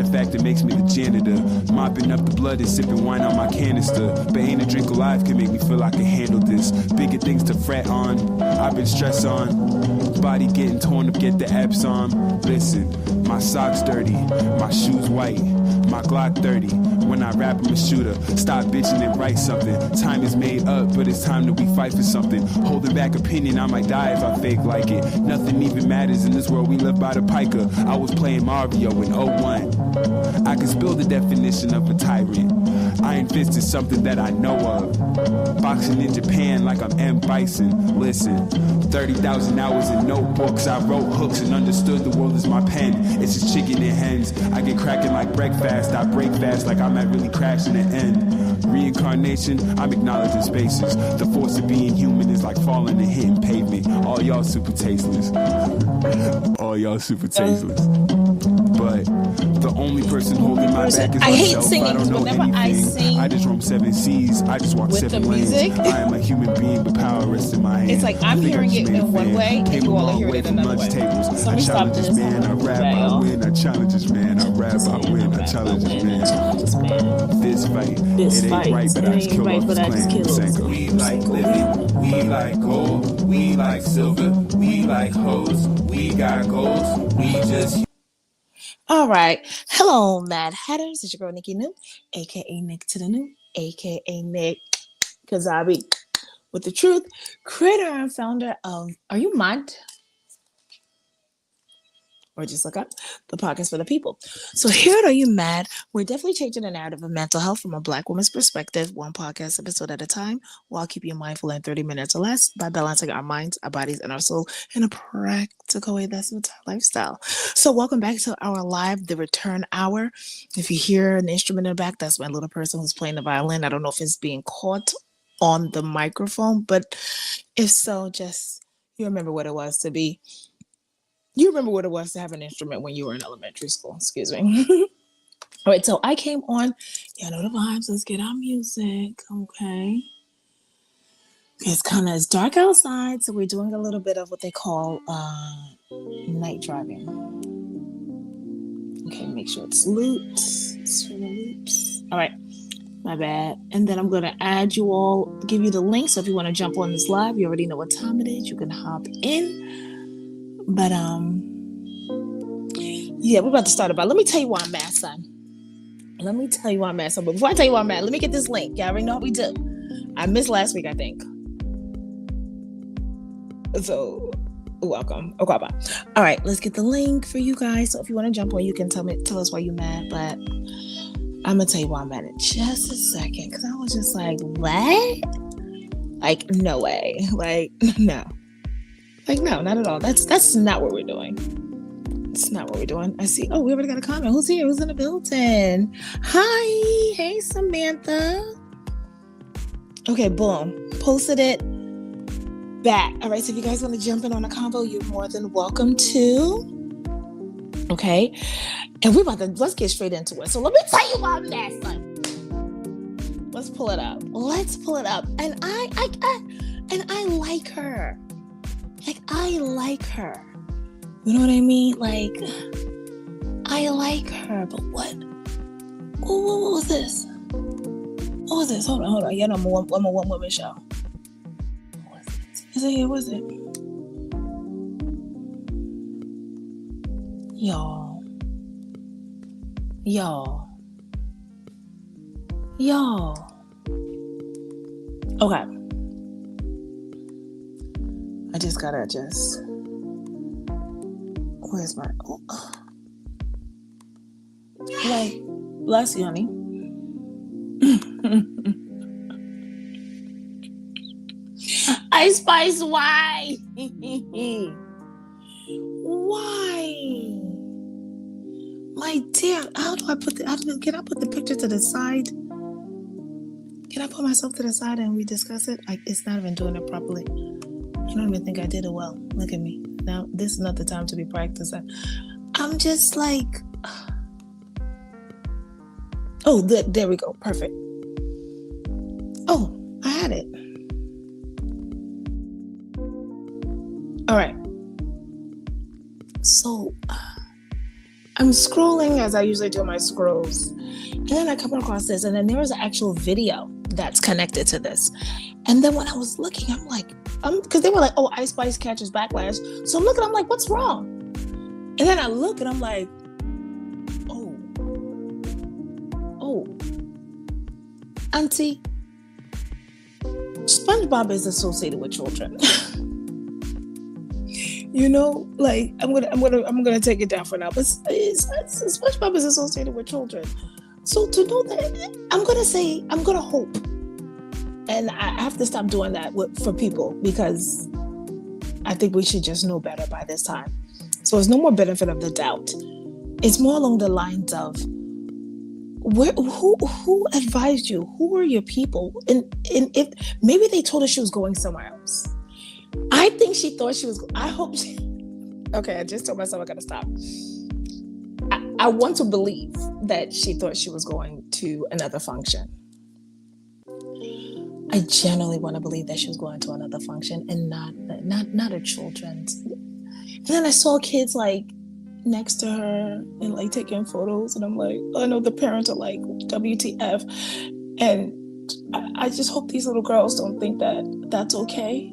Matter of fact, it makes me the janitor. Mopping up the blood and sipping wine on my canister. But ain't a drink alive can make me feel I can handle this. Bigger things to fret on, I've been stressed on. Body getting torn up, get the abs on. Listen, my socks dirty, my shoes white, my Glock 30. When I rap, I'm a shooter. Stop bitching and write something. Time is made up, but it's time that we fight for something. Holding back opinion, I might die if I fake like it. Nothing even matters in this world, we live by the piker. I was playing Mario in '01. I can spill the definition of a tyrant. Iron Fist is something that I know of. Boxing in Japan like I'm M. Bison. Listen, 30,000 hours in notebooks. I wrote hooks and understood the world is my pen. It's just chicken and hens. I get cracking like breakfast. I break fast like I might really crash in the end. Reincarnation, I'm acknowledging spaces. The force of being human is like falling and hitting pavement. All y'all super tasteless. All y'all super tasteless. But the only person holding my back is I hate myself. singing. I don't know Whenever I anything. sing I just roam 7 seas. I just walk with 7 the lanes. music, I am a human being, but power rests in my hands. it's like I'm hearing it in one way and you all are hearing it in another way. So let me stop this. Man, I rap, I win. I challenges, man. I rap, I win. I challenges, man. This fight, it ain't right, but I just kill off this clan. We like living, we like gold, we like silver, we like hoes, we got goals, we just. All right. Hello, Mad Hatters. It's your girl, Nikki New, a.k.a. Nick to the New, a.k.a. Nick Kazabi with the truth, creator and founder of Are You Mad? Or just look up the podcast for the people. So here at Are You Mad? We're definitely changing the narrative of mental health from a Black woman's perspective, one podcast episode at a time, while keeping you mindful in 30 minutes or less by balancing our minds, our bodies, and our soul in a practical way that's with our lifestyle. So welcome back to our live, the return hour. If you hear an instrument in the back, that's my little person who's playing the violin. I don't know if it's being caught on the microphone, but if so, just you remember what it was to be. You remember what it was to have an instrument when you were in elementary school. Excuse me. All right, so I came on. Y'all know the vibes. Let's get our music, okay? It's dark outside, so we're doing a little bit of what they call night driving. Okay, make sure it's loops. It's for the loops. All right, my bad. And then I'm going to add you all, give you the link. So if you want to jump on this live, you already know what time it is. You can hop in. But yeah, we're about to start about. Let me tell you why I'm mad, son. Let me tell you why I'm mad, son. But before I tell you why I'm mad, let me get this link. Y'all already know what we do. I missed last week, I think. So welcome. Okay, bye. All right, let's get the link for you guys. So if you want to jump on, you can tell us why you're mad. But I'm gonna tell you why I'm mad in just a second, because I was just like, what? Like, no way. Like, no. Like, no, not at all. That's not what we're doing. It's not what we're doing. I see. Oh, we already got a comment. Who's here? Who's in the building? Hi. Hey, Samantha. Okay, boom. Posted it back. All right, so if you guys want to jump in on a convo, you're more than welcome to. Okay. And let's get straight into it. So let me tell you why I'm mad, son. Let's pull it up. And I like her. Like, I like her. You know what I mean? Like, I like her, but what? What was this? What was this? Hold on. Yeah, I'm a one-woman show. What was it? Was it? Y'all. Okay. I just gotta where's my, like, bless you, honey. Ice Spice, why? Why? My dear, how do I can I put the picture to the side? Can I put myself to the side and we discuss it? Like, it's not even doing it properly. I don't even think I did it well. Look at me. Now, this is not the time to be practicing. I'm just like... Oh, there we go. Perfect. Oh, I had it. All right. So, I'm scrolling as I usually do my scrolls. And then I come across this, and then there was an actual video that's connected to this. And then when I was looking, I'm like, because they were like, oh, Ice Spice catches backlash. So I'm looking, I'm like, what's wrong? And then I look and I'm like, oh, Auntie, SpongeBob is associated with children. You know, like I'm gonna take it down for now. But SpongeBob is associated with children. So to know that, I'm gonna hope, and I have to stop doing that for people, because I think we should just know better by this time. So it's no more benefit of the doubt. It's more along the lines of, who advised you? Who were your people? And if maybe they told her she was going somewhere else. I think she thought she was. I hope she. Okay, I just told myself I gotta stop. I want to believe that she thought she was going to another function. I generally want to believe that she was going to another function and not a children's. And then I saw kids like next to her and like taking photos, and I'm like, oh no, the parents are like, WTF. And I just hope these little girls don't think that that's okay,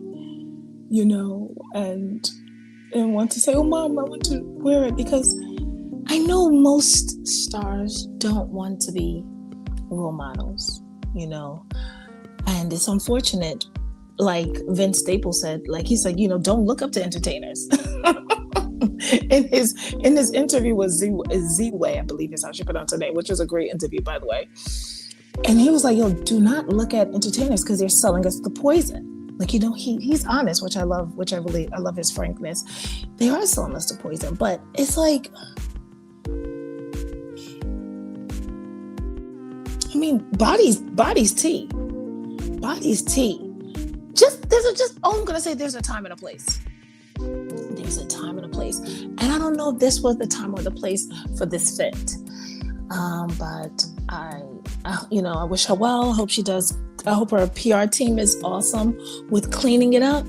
you know, and want to say, oh mom, I want to wear it, because I know most stars don't want to be role models, you know, and it's unfortunate. Like Vince Staples said, like he said, you know, don't look up to entertainers. in his interview with Z-Way, I believe is how she pronounces her name, which was a great interview, by the way. And he was like, yo, do not look at entertainers because they're selling us the poison. Like, you know, he's honest, which I love, I love his frankness. They are selling us the poison, but it's like, I mean, body's tea. Body's tea. I'm gonna say there's a time and a place. There's a time and a place. And I don't know if this was the time or the place for this fit. But I wish her well. I hope she does. I hope her PR team is awesome with cleaning it up.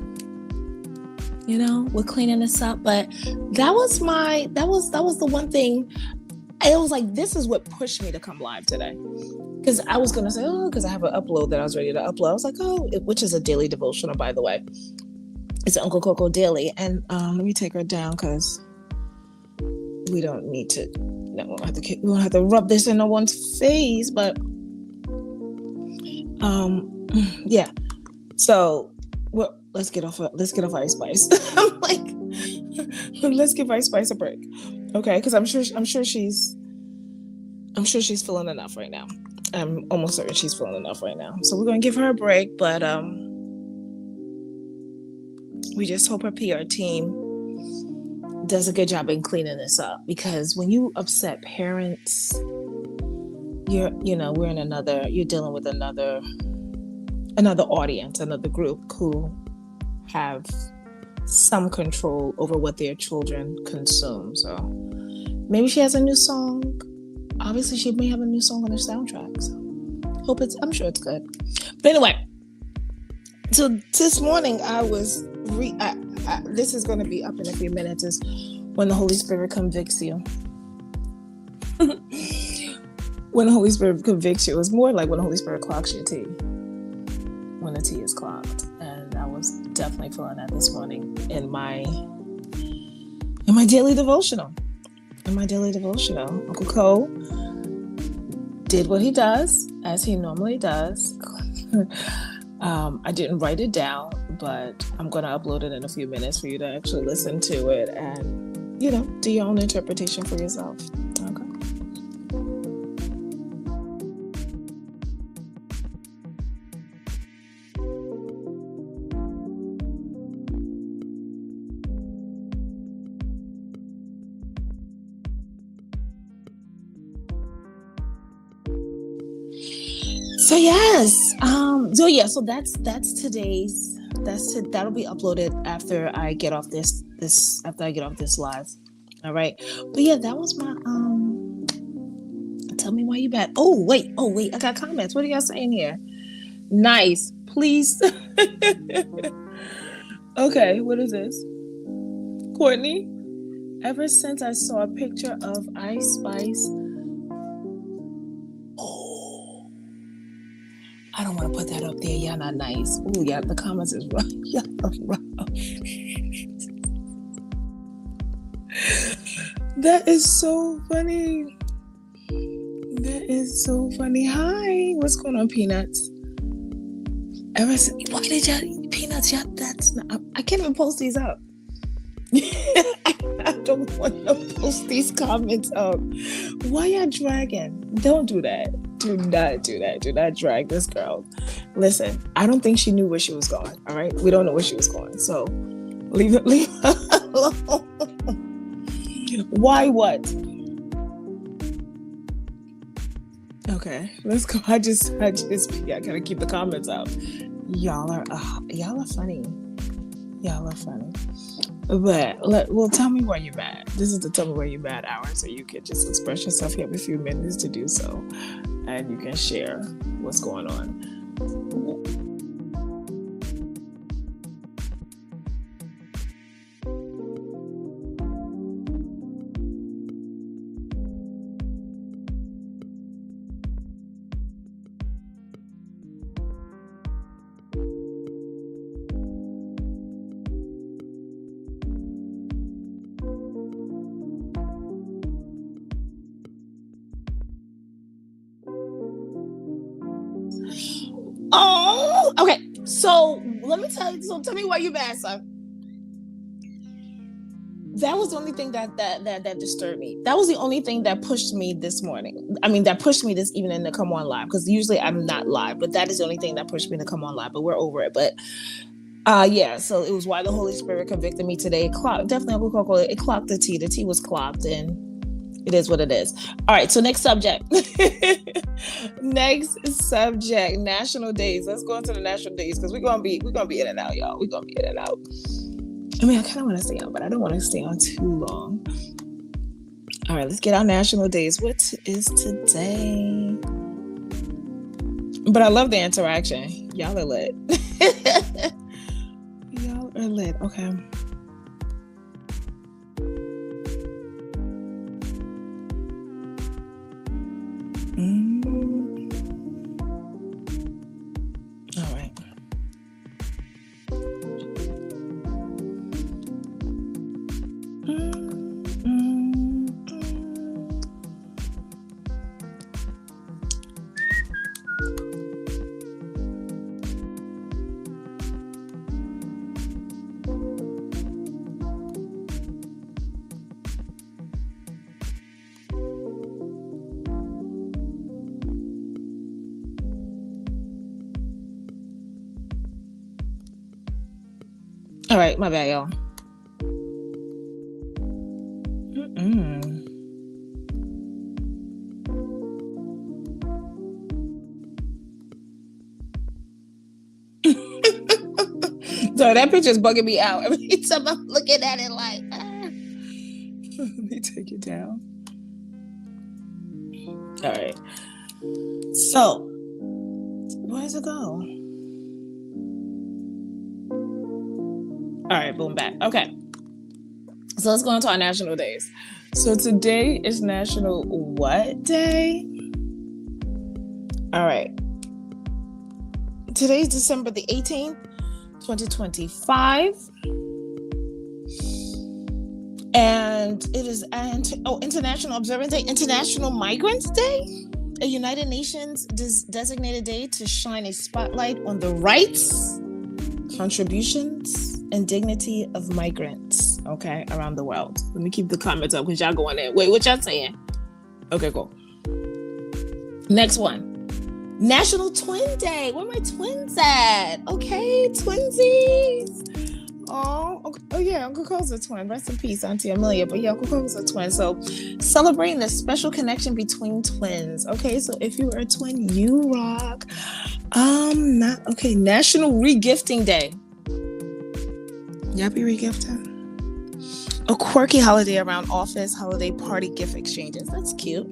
You know, with cleaning this up. But that was the one thing. It was like, this is what pushed me to come live today. Because I was going to say, because I have an upload that I was ready to upload. I was like, which is a daily devotional, by the way. It's an Uncle Coco daily. And let me take her down, because we don't need to, we won't have to rub this in no one's face. But yeah. So let's get off Ice Spice. I'm like, let's give Ice Spice a break. Okay, because I'm sure she's feeling enough right now. I'm almost certain she's feeling enough right now. So we're gonna give her a break, but we just hope her PR team does a good job in cleaning this up, because when you upset parents, you're dealing with another audience, another group who have some control over what their children consume. So maybe she has a new song. Obviously, she may have a new song on her soundtrack. So I'm sure it's good. But anyway, so this morning this is going to be up in a few minutes, is when the Holy Spirit convicts you. When the Holy Spirit convicts you, it's more like when the Holy Spirit clocks your tea. When the tea is clocked. And I was definitely feeling that this morning in my daily devotional. Uncle Cole did what he does, as he normally does. I didn't write it down, but I'm going to upload it in a few minutes for you to actually listen to it and, do your own interpretation for yourself. Okay. So yes, so that's today's. That'll be uploaded after I get off this live. All right, but yeah, that was my Tell me why you bad. Oh wait, I got comments. What are y'all saying here? Nice, please. Okay, what is this? Courtney, Ever since I saw a picture of Ice Spice. Oh, I don't want to put that up there. Y'all not nice. Oh, yeah, the comments is rough. Y'all are rough. That is so funny. That is so funny. Hi, what's going on, Peanuts? Ever since, why did y'all Peanuts? Y'all, that's not. I can't even post these up. I don't want to post these comments up. Why y'all dragging? Don't do that. Do not do that. Do not drag this girl. Listen, I don't think she knew where she was going. All right, we don't know where she was going, so leave her alone. Why what? Okay, let's go. I gotta keep the comments up. Y'all are funny. Y'all are funny. But tell me why you're mad. This is the tell me why you're mad hour, so you can just express yourself. You have a few minutes to do so, and you can share what's going on. Oh, okay. So let me tell you. So tell me why you mad, son. That was the only thing that disturbed me. That was the only thing that pushed me this morning. I mean, that pushed me this evening to come on live, because usually I'm not live, but that is the only thing that pushed me to come on live. But we're over it. But yeah. So it was why the Holy Spirit convicted me today. Definitely, Uncle Coco. It clocked the T. The T was clocked, and it is what it is. All right, so next subject. Next subject, national days. Let's go into the national days, because we're gonna be in and out, y'all. We're gonna be in and out. I mean, I kind of want to stay on, but I don't want to stay on too long. All right, let's get our national days. What is today? But I love the interaction. Y'all are lit. Y'all are lit. Okay. All right. All right, my bad, y'all. So that picture's bugging me out. Every time I'm looking at it like, Let me take it down. All right. So, where does it go? All right, boom, back. Okay. So let's go into our national days. So today is National what day? All right. Today's December the 18th, 2025. And it is International Observance Day, International Migrants Day, a United Nations designated day to shine a spotlight on the rights, contributions, and dignity of migrants, okay, around the world. Let me keep the comments up because y'all going there. Wait, what y'all saying? Okay, cool. Next one. National Twin Day. Where my twins at? Okay, twinsies. Oh yeah, Uncle Cole's a twin. Rest in peace, Auntie Amelia. But yeah, Uncle Cole's a twin. So celebrating the special connection between twins. Okay, so if you are a twin, you rock. National Regifting Day. Y'all be regifting? A quirky holiday around office holiday party gift exchanges. That's cute.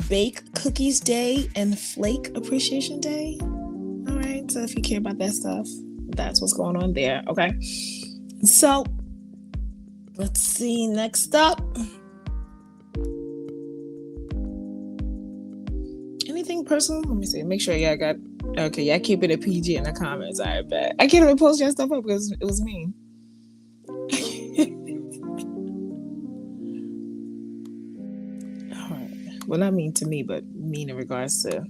Bake Cookies Day and Flake Appreciation Day. All right, so if you care about that stuff, that's what's going on there. Okay, so Let's see. Next up. Anything personal? Let me see. Make sure y'all got. Okay, y'all keep it a PG in the comments. I bet. I can't even post your stuff up because it was mean. All right. Well, not mean to me, but mean in regards to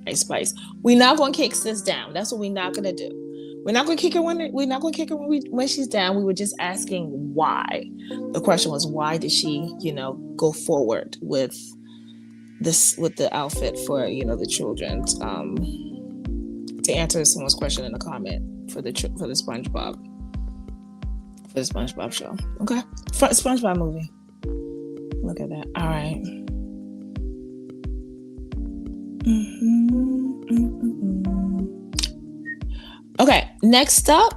Ice Spice. We're not gonna kick sis down. That's what we're not gonna do. We're not gonna kick her when she's down. We were just asking why. The question was, why did she, go forward with the outfit for the children's to answer someone's question in the comment for the SpongeBob show. Okay, SpongeBob movie. Look at that. All right. Okay, next up.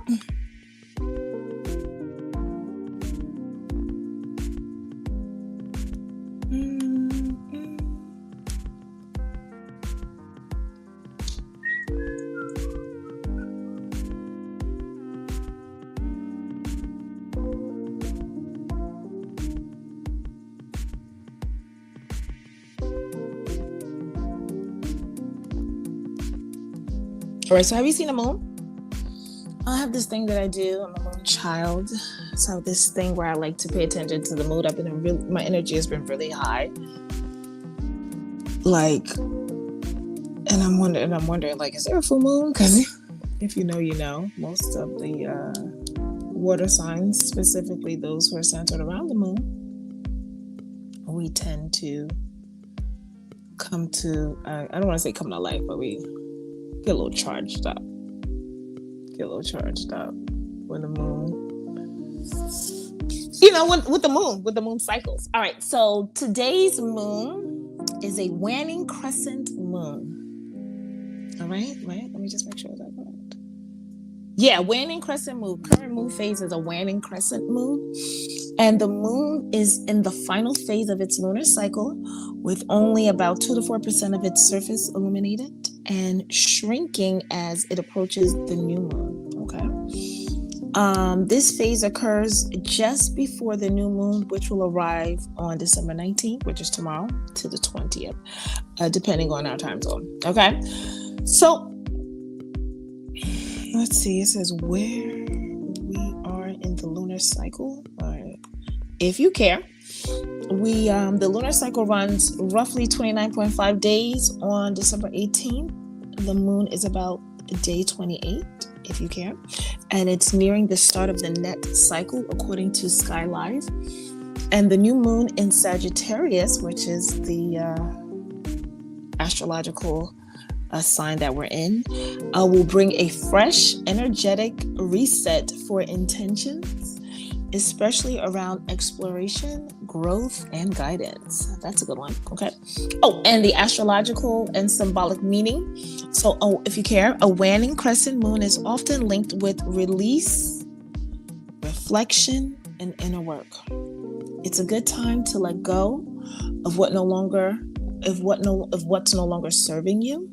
All right, so have you seen the moon? I have this thing that I do. I'm a moon child. So I have this thing where I like to pay attention to the mood. My energy has been really high. And I'm wondering, like, is there a full moon? Because if you know, most of the water signs, specifically those who are centered around the moon, we tend to come to, I don't want to say come to life, but we get a little charged up. When the moon, with the moon cycles. All right, so today's moon is a waning crescent moon. All right, let me just make sure that's correct. Yeah, waning crescent moon. Current moon phase is a waning crescent moon. And the moon is in the final phase of its lunar cycle with only about 2 to 4% of its surface illuminated and shrinking as it approaches the new moon. Okay. This phase occurs just before the new moon, which will arrive on December 19th, which is tomorrow, to the 20th, depending on our time zone. Okay. So let's see. It says where we are in the lunar cycle. All right. If you care, the lunar cycle runs roughly 29.5 days on December 18th. The moon is about day 28, if you care, and it's nearing the start of the net cycle according to Sky Live. And the new moon in Sagittarius, which is the astrological sign that we're in, will bring a fresh, energetic reset for intentions, especially around exploration, growth, and guidance. That's a good one. Okay. Oh, and the astrological and symbolic meaning. So, if you care, a waning crescent moon is often linked with release, reflection, and inner work. It's a good time to let go of what's no longer serving you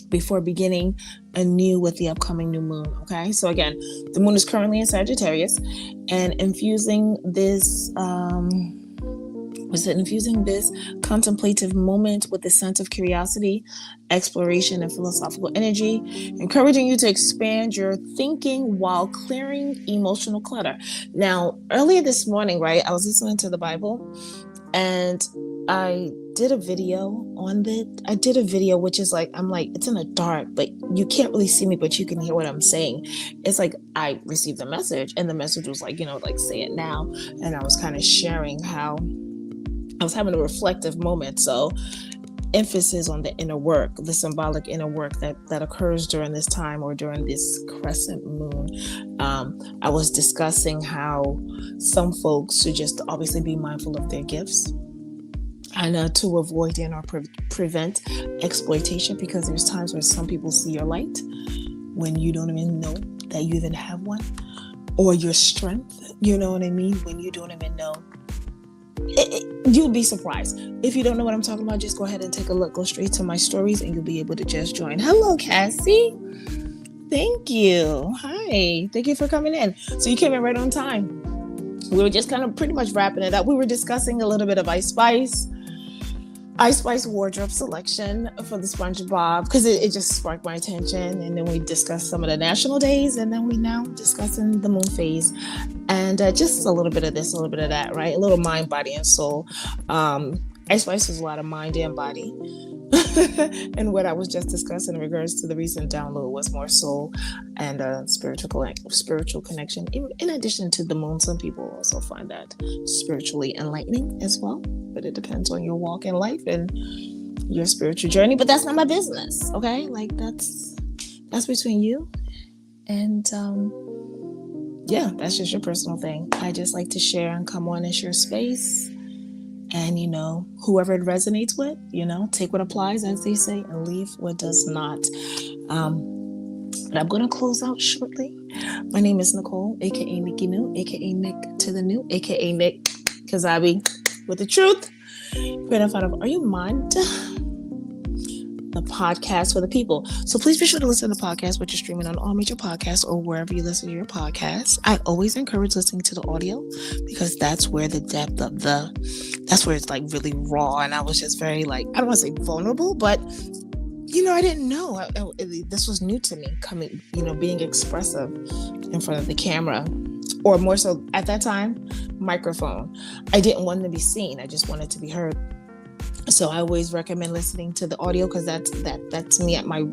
before beginning anew with the upcoming new moon. Okay, so again, the moon is currently in Sagittarius, and infusing this contemplative moment with a sense of curiosity, exploration, and philosophical energy, encouraging you to expand your thinking while clearing emotional clutter. Now, earlier this morning, right, I was listening to the Bible, and I did a video on it. I did a video which is like, it's in the dark, but you can't really see me, but you can hear what I'm saying. It's like I received a message, and the message was like, say it now. And I was kind of sharing how I was having a reflective moment. So emphasis on the inner work, the symbolic inner work that occurs during this time or during this crescent moon. I was discussing how some folks should just obviously be mindful of their gifts and to avoid or prevent exploitation, because there's times where some people see your light when you don't even know that you even have one, or your strength, you know what I mean, when you don't even know. You'll be surprised. If you don't know what I'm talking about, just go ahead and take a look. Go straight to my stories and you'll be able to just join. Hello, Cassie. Thank you. Hi. Thank you for coming in. So you came in right on time. we were just kind of pretty much wrapping it up. We were discussing a little bit of Ice Spice wardrobe selection for the SpongeBob, because it just sparked my attention. And then we discussed some of the national days, and then we now discussing the moon phase, and just a little bit of this, a little bit of that, right? A little mind, body, and soul. Ice Spice is a lot of mind and body. And what I was just discussing in regards to the recent download was more soul and spiritual connection. In addition to the moon, some people also find that spiritually enlightening as well. But it depends on your walk in life and your spiritual journey. But that's not my business, okay? Like that's between you and yeah, that's just your personal thing. I just like to share and come on and share space. And, whoever it resonates with, take what applies, as they say, and leave what does not. But I'm going to close out shortly. My name is Nicole, a.k.a. Nikki New, a.k.a. Nick to the New, a.k.a. Nick Kazabi with the truth. Right out of Are You Mind? The podcast for the people. So please be sure to listen to the podcast, which is streaming on all major podcasts or wherever you listen to your podcasts. I always encourage listening to the audio, because that's where the depth of that's where it's like really raw. And I was just very I don't want to say vulnerable, but I didn't know. This was new to me, coming, being expressive in front of the camera, or more so at that time, microphone. I didn't want to be seen. I just wanted to be heard. So I always recommend listening to the audio, because that's me at my,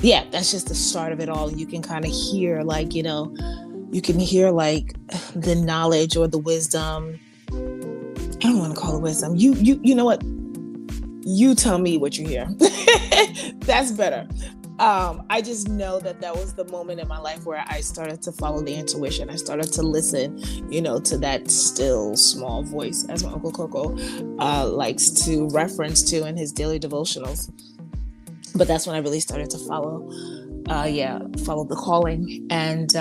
that's just the start of it all. You can kind of hear you can hear the knowledge or the wisdom. I don't want to call it wisdom. You know what? You tell me what you hear. That's better. I just know that was the moment in my life where I started to follow the intuition. I started to listen, to that still small voice, as my Uncle Coco likes to reference to in his daily devotionals. But that's when I really started to follow the calling, and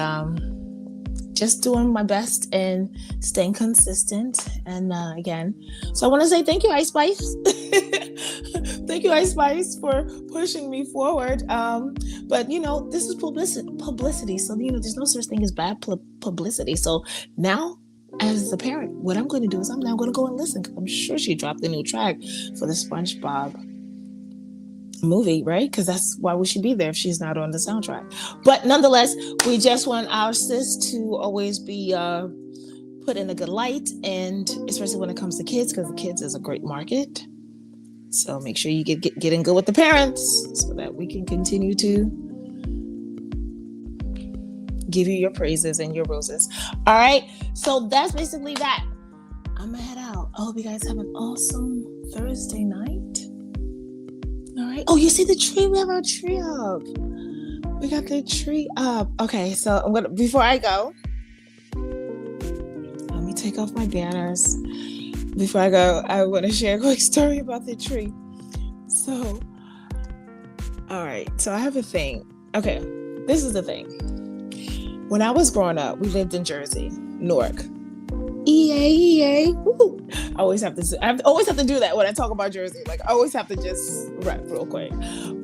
just doing my best and staying consistent. And again, so I want to say thank you, Ice Spice. Thank you, Ice Spice, for pushing me forward. But this is publicity. So there's no such thing as bad publicity. So now, as a parent, what I'm going to do is I'm now going to go and listen, because I'm sure she dropped a new track for the SpongeBob movie, right? Because that's why we should be there if she's not on the soundtrack. But nonetheless, we just want our sis to always be put in a good light, and especially when it comes to kids, because the kids is a great market. So make sure you get in good with the parents, so that we can continue to give you your praises and your roses. All right, so that's basically that. I'm gonna head out. I hope you guys have an awesome Thursday night. All right. Oh, you see the tree? We have our tree up. We got the tree up. Okay, so before I go, let me take off my banners. Before I go, I want to share a quick story about the tree. So, all right. So I have a thing. Okay, this is the thing. When I was growing up, we lived in Jersey, Newark. EA. Woo. I always have to do that when I talk about Jersey. I always have to just rap real quick.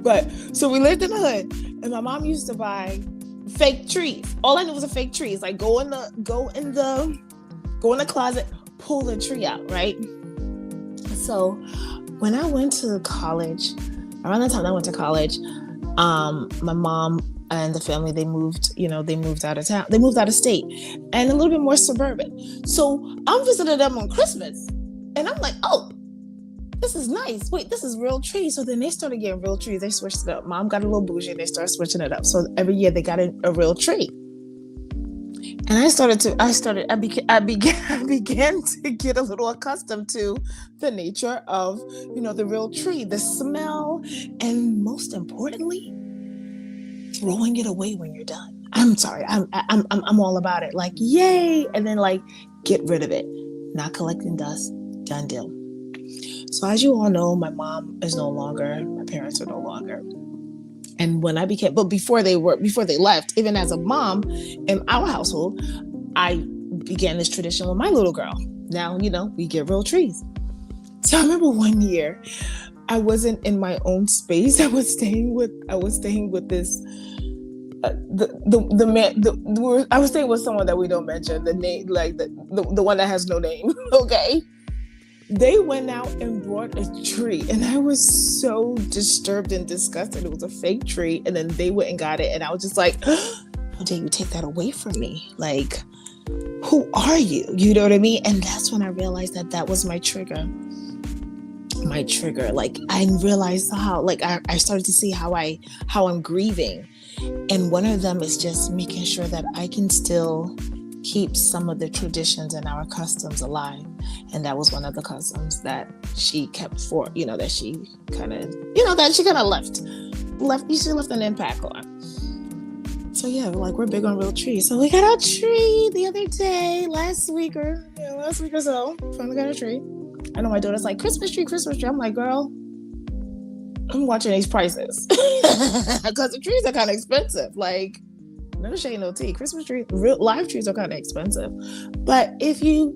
But so we lived in the hood, and my mom used to buy fake trees. All I knew was a fake tree. It's go in the closet, pull the tree out, right? So when I went to college, around the time I went to college, my mom and the family, they moved out of town. They moved out of state and a little bit more suburban. So I'm visiting them on Christmas, and I'm like, oh, this is nice. Wait, this is real trees. So then they started getting real trees. They switched it up. Mom got a little bougie, and they started switching it up. So every year they got a real tree. And I began to get a little accustomed to the nature of, the real tree, the smell, and most importantly, throwing it away when you're done. I'm sorry. I'm all about it. Yay. And then get rid of it. Not collecting dust. Done deal. So as you all know, my mom is no longer, my parents are no longer. And before they left, even as a mom in our household, I began this tradition with my little girl. Now, we get real trees. So I remember one year, I wasn't in my own space. I was staying with this the man, I was staying with someone that we don't mention the name, like the one that has no name. Okay. They went out and brought a tree, and I was so disturbed and disgusted. It was a fake tree, and then they went and got it, and I was just like, how dare you take that away from me? Like, who are you? You know what I mean? And that's when I realized that was my trigger. Like, I realized how, like, I started to see how I'm grieving, and one of them is just making sure that I can still keep some of the traditions and our customs alive. And that was one of the customs that she kept for, that she kind of left an impact on. So yeah, like, we're big on real trees. So we got our tree the other day, last week or so. Finally got a tree. I know my daughter's like, Christmas tree. I'm like, girl, I'm watching these prices. Because the trees are kind of expensive. Like, no shade, no tea. Christmas trees, real live trees are kind of expensive. But if you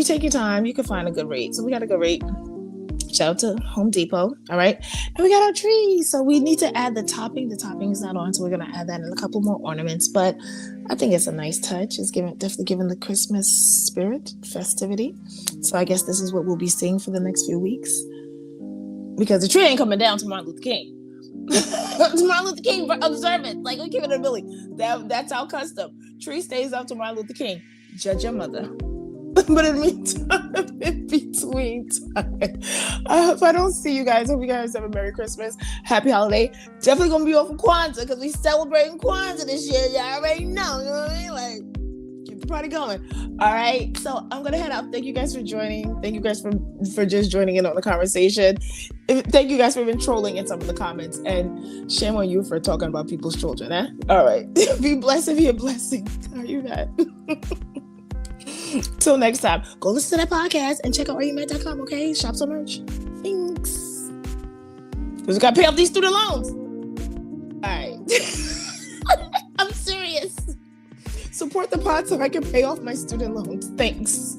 take your time, you can find a good rate. So we got a good rate. Shout out to Home Depot. All right. And we got our trees. So we need to add the topping. The topping is not on, so we're going to add that and a couple more ornaments. But I think it's a nice touch. It's definitely giving the Christmas spirit, festivity. So I guess this is what we'll be seeing for the next few weeks. Because the tree ain't coming down to Martin Luther King. To Martin Luther King observance. Like, we give it a Billy. That's our custom. Tree stays up to Martin Luther King. Judge your mother. But in between time, I hope I don't see you guys. Hope you guys have a Merry Christmas, Happy Holiday. Definitely gonna be off for Kwanzaa because we celebrating Kwanzaa this year. Y'all already know. You know what I mean? Like, keep the party going. All right. So I'm gonna head out. Thank you guys for joining. Thank you guys for just joining in on the conversation. Thank you guys for been trolling in some of the comments, and shame on you for talking about people's children. Eh? All right. Be blessed and be a blessing. Are you that? Till next time, go listen to that podcast and check out areyoumad.com, okay? Shop some merch. Thanks. Because we got to pay off these student loans. All right. I'm serious. Support the pod so I can pay off my student loans. Thanks.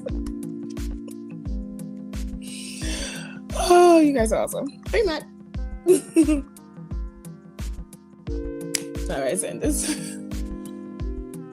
Oh, you guys are awesome. Are you mad? All right, send this.